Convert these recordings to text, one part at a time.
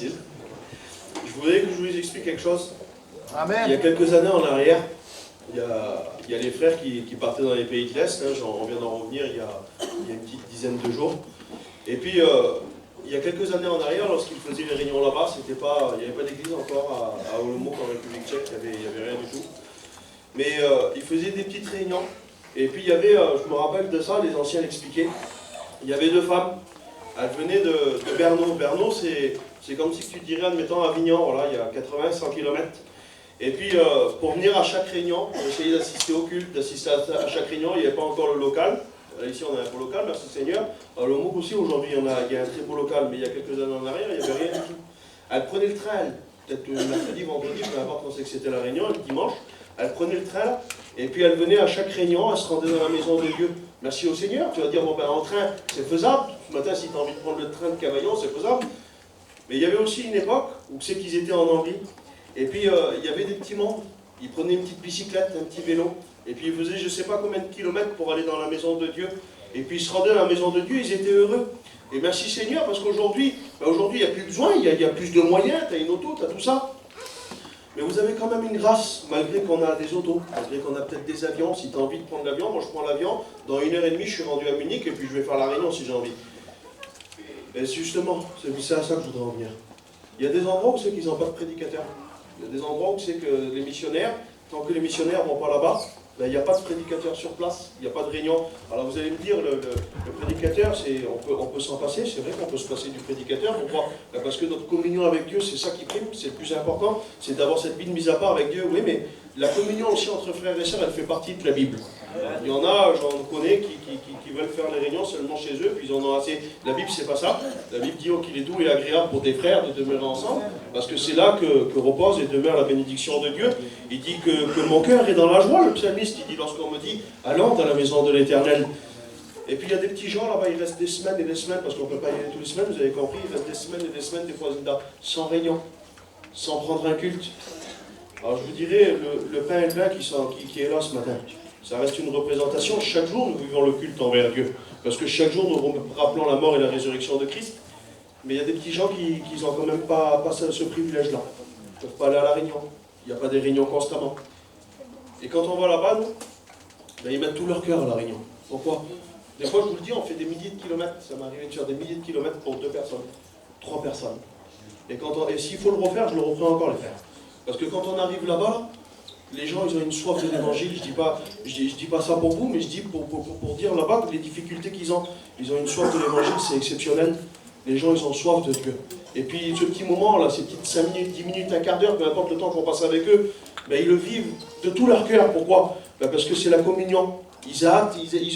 facile. Je voudrais que je vous explique quelque chose. Amen. Il y a quelques années en arrière, il y a les frères qui partaient dans les pays de l'Est. Hein, on vient d'en revenir il y a une petite dizaine de jours. Et puis, il y a quelques années en arrière, lorsqu'ils faisaient les réunions là-bas, il n'y avait pas d'église encore à Olomouc, en République tchèque, il n'y avait rien du tout. Mais ils faisaient des petites réunions. Et puis, il y avait, je me rappelle de ça, les anciens l'expliquaient, il y avait deux femmes. Elles venaient de Berno. Berno, c'est comme si tu dirais, admettons, Avignon, voilà, il y a 80-100 km. Et puis, pour venir à chaque réunion, pour essayer d'assister au culte, d'assister à chaque réunion, il n'y avait pas encore le local. Ici, on a un beau local, merci Seigneur. À Olomouc aussi, aujourd'hui, il y a un très beau local, mais il y a quelques années en arrière, il n'y avait rien du tout. Elle prenait le train, peut-être le mercredi, vendredi, peu importe quand c'est que c'était la réunion, le dimanche, elle prenait le train, et puis elle venait à chaque réunion, elle se rendait dans la maison de Dieu. Merci au Seigneur, tu vas dire, bon ben en train, c'est faisable. Ce matin, si tu as envie de prendre le train de Cavaillon, c'est faisable. Mais il y avait aussi une époque où c'est qu'ils étaient en Hongrie. Et puis, il y avait des petits mondes. Ils prenaient une petite bicyclette, un petit vélo. Et puis, ils faisaient je ne sais pas combien de kilomètres pour aller dans la maison de Dieu. Et puis, ils se rendaient à la maison de Dieu, ils étaient heureux. Et merci Seigneur, parce qu'aujourd'hui, il n'y a plus besoin, il y a plus de moyens, tu as une auto, tu as tout ça. Mais vous avez quand même une grâce, malgré qu'on a des autos, malgré qu'on a peut-être des avions. Si tu as envie de prendre l'avion, moi je prends l'avion, dans 1h30 je suis rendu à Munich, et puis je vais faire la réunion si j'ai envie. Et justement, c'est à ça que je voudrais en venir. Il y a des endroits où c'est qu'ils n'ont pas de prédicateurs. Il y a des endroits où c'est que les missionnaires, tant que les missionnaires ne vont pas là-bas, ben, il n'y a pas de prédicateur sur place, il n'y a pas de réunion. Alors vous allez me dire, le prédicateur, on peut s'en passer, c'est vrai qu'on peut se passer du prédicateur. Pourquoi? Ben, parce que notre communion avec Dieu, c'est ça qui prime, c'est le plus important, c'est d'avoir cette vie de mise à part avec Dieu. Oui, mais la communion aussi entre frères et sœurs, elle fait partie de la Bible. Il y en a, j'en connais, qui veulent faire les réunions seulement chez eux, puis ils en ont assez. La Bible, c'est pas ça. La Bible dit qu'il est doux et agréable pour des frères de demeurer ensemble, parce que c'est là que repose et demeure la bénédiction de Dieu. Il dit que mon cœur est dans la joie, le psalmiste, il dit lorsqu'on me dit « Allons à la maison de l'Éternel ». Et puis il y a des petits gens là-bas, ils restent des semaines et des semaines, parce qu'on ne peut pas y aller toutes les semaines, vous avez compris, ils restent des semaines et des semaines, des fois sans réunion, sans prendre un culte. Alors je vous dirais, le pain et le vin qui est là ce matin, ça reste une représentation. Chaque jour, nous vivons le culte envers Dieu. Parce que chaque jour, nous rappelons la mort et la résurrection de Christ. Mais il y a des petits gens qui n'ont quand même pas ce privilège-là. Ils ne peuvent pas aller à la réunion. Il n'y a pas des réunions constamment. Et quand on va là-bas, nous, ben, ils mettent tout leur cœur à la réunion. Pourquoi? Des fois, je vous le dis, on fait des milliers de kilomètres. Ça m'est arrivé de faire des milliers de kilomètres pour 2 personnes, 3 personnes. Et s'il faut le refaire, je le referai encore les faire. Parce que quand on arrive là-bas, les gens, ils ont une soif de l'évangile. Je dis pas ça pour vous, mais je dis pour dire là-bas que les difficultés qu'ils ont. Ils ont une soif de l'évangile, c'est exceptionnel. Les gens, ils ont soif de Dieu. Et puis, ce petit moment, là, ces petites 5 minutes, 10 minutes, un quart d'heure, peu importe le temps qu'on passe avec eux, ben, ils le vivent de tout leur cœur. Pourquoi? Ben, parce que c'est la communion. Ils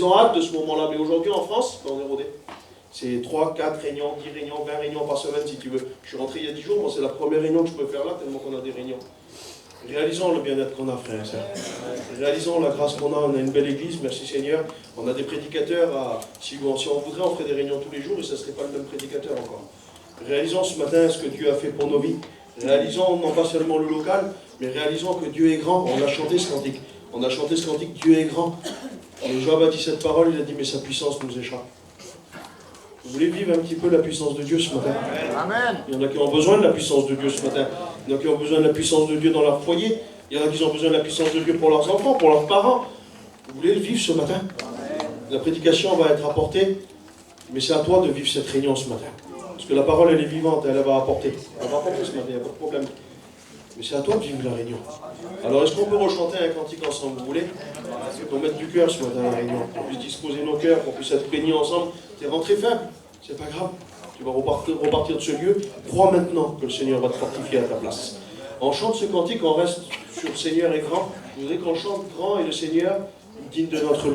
ont hâte de ce moment-là. Mais aujourd'hui, en France, on est rodé. C'est 3, 4 réunions, 10 réunions, 20 réunions par semaine, si tu veux. Je suis rentré il y a 10 jours, moi, c'est la première réunion que je peux faire là, tellement qu'on a des réunions. Réalisons le bien-être qu'on a, frères et sœurs. Réalisons la grâce qu'on a. On a une belle église, merci Seigneur. On a des prédicateurs. Si on voudrait, on ferait des réunions tous les jours et ça ne serait pas le même prédicateur encore. Réalisons ce matin ce que Dieu a fait pour nos vies. Réalisons non pas seulement le local, mais réalisons que Dieu est grand. On a chanté ce cantique. On a chanté ce cantique, Dieu est grand. Et Job a dit cette parole, il a dit, mais sa puissance nous échappe. Vous voulez vivre un petit peu la puissance de Dieu ce matin? Amen. Il y en a qui ont besoin de la puissance de Dieu ce matin. Il y en a qui ont besoin de la puissance de Dieu dans leur foyer. Il y en a qui ont besoin de la puissance de Dieu pour leurs enfants, pour leurs parents. Vous voulez le vivre ce matin? La prédication va être apportée, mais c'est à toi de vivre cette réunion ce matin. Parce que la parole, elle est vivante, elle va apporter. Elle va apporter ce matin, il n'y a pas de problème. Mais c'est à toi de vivre la réunion. Alors, est-ce qu'on peut rechanter un cantique ensemble, vous voulez? Qu'on mette du cœur ce matin à la réunion, qu'on puisse disposer nos cœurs, qu'on puisse être bénis ensemble. T'es rentré faible, c'est pas grave. Tu vas repartir de ce lieu. Crois maintenant que le Seigneur va te fortifier à ta place. On chante ce cantique, on reste sur le Seigneur est grand. Je voudrais qu'on chante grand et le Seigneur digne de notre